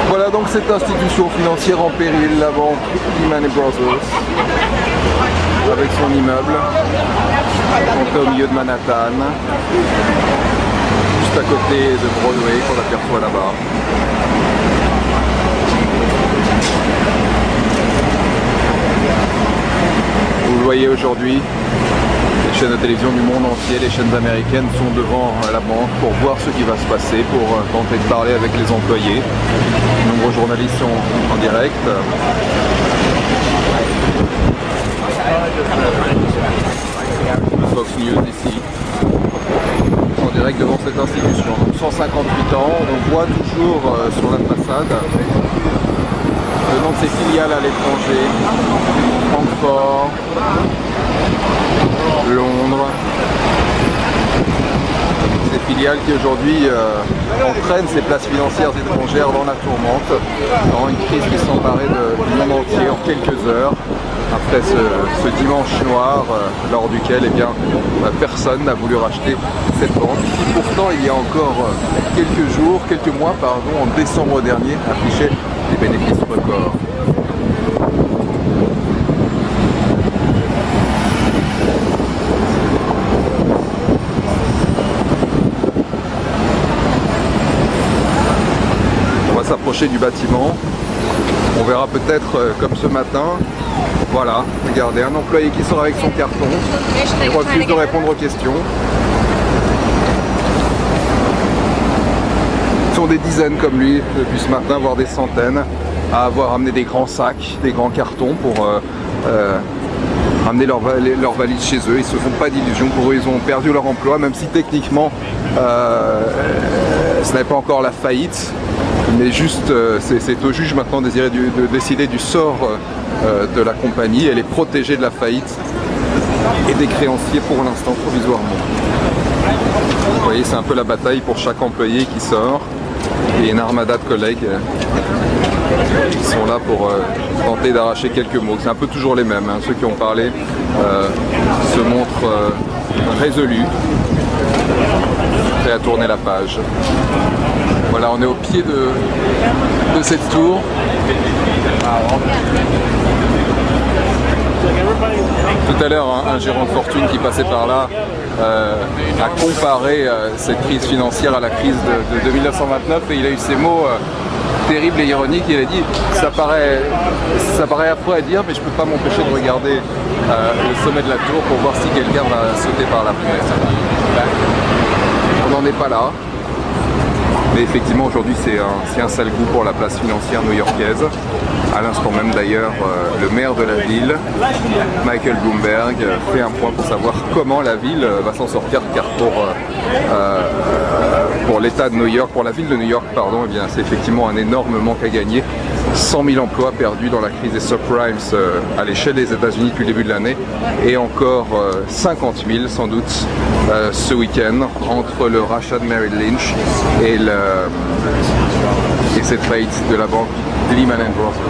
Voilà donc cette institution financière en péril, la banque Lehman Brothers, avec son immeuble, compté au milieu de Manhattan, juste à côté de Broadway qu'on aperçoit là-bas. Vous le voyez aujourd'hui, les chaînes de télévision du monde entier, les chaînes américaines sont devant la banque pour voir ce qui va se passer, pour tenter de parler avec les employés. De nombreux journalistes sont en direct. Fox News ici, en direct devant cette institution. Donc 158 ans, on voit toujours sur la façade le nom de ses filiales à l'étranger, Francfort, Londres, ces filiales qui aujourd'hui entraînent ces places financières étrangères dans la tourmente, dans une crise qui s'emparait du monde entier en quelques heures, après ce dimanche noir lors duquel personne n'a voulu racheter cette banque qui pourtant il y a encore quelques mois, en décembre dernier, affichait des bénéfices records. On va s'approcher du bâtiment. On verra peut-être comme ce matin. Voilà, regardez, un employé qui sort avec son carton. Il refuse de répondre aux questions. Ils sont des dizaines comme lui depuis ce matin, voire des centaines, à avoir amené des grands sacs, des grands cartons pour amener leurs valises chez eux. Ils ne se font pas d'illusions, pour eux ils ont perdu leur emploi, même si techniquement ce n'est pas encore la faillite, mais juste c'est au juge maintenant de décider du sort de la compagnie. Elle est protégée de la faillite et des créanciers pour l'instant provisoirement. Vous voyez, c'est un peu la bataille pour chaque employé qui sort. Et une armada de collègues qui sont là pour tenter d'arracher quelques mots. C'est un peu toujours les mêmes, hein. Ceux qui ont parlé se montrent résolus, prêts à tourner la page. Voilà, on est au pied de cette tour. Tout à l'heure, un gérant de fortune qui passait par là a comparé cette crise financière à la crise de 1929 et il a eu ces mots terribles et ironiques. Il a dit ça paraît affreux à dire, mais je ne peux pas m'empêcher de regarder le sommet de la tour pour voir si quelqu'un va sauter par la fenêtre. On n'en est pas là. Mais effectivement, aujourd'hui, c'est un sale goût pour la place financière new-yorkaise. À l'instant même, d'ailleurs, le maire de la ville, Michael Bloomberg, fait un point pour savoir comment la ville va s'en sortir, car pour l'État de New York, pour la ville de New York, pardon, eh bien, c'est effectivement un énorme manque à gagner. 100 000 emplois perdus dans la crise des subprimes à l'échelle des États-Unis depuis le début de l'année, et encore 50 000 sans doute ce week-end entre le rachat de Merrill Lynch et cette faillite de la banque Lehman Brothers.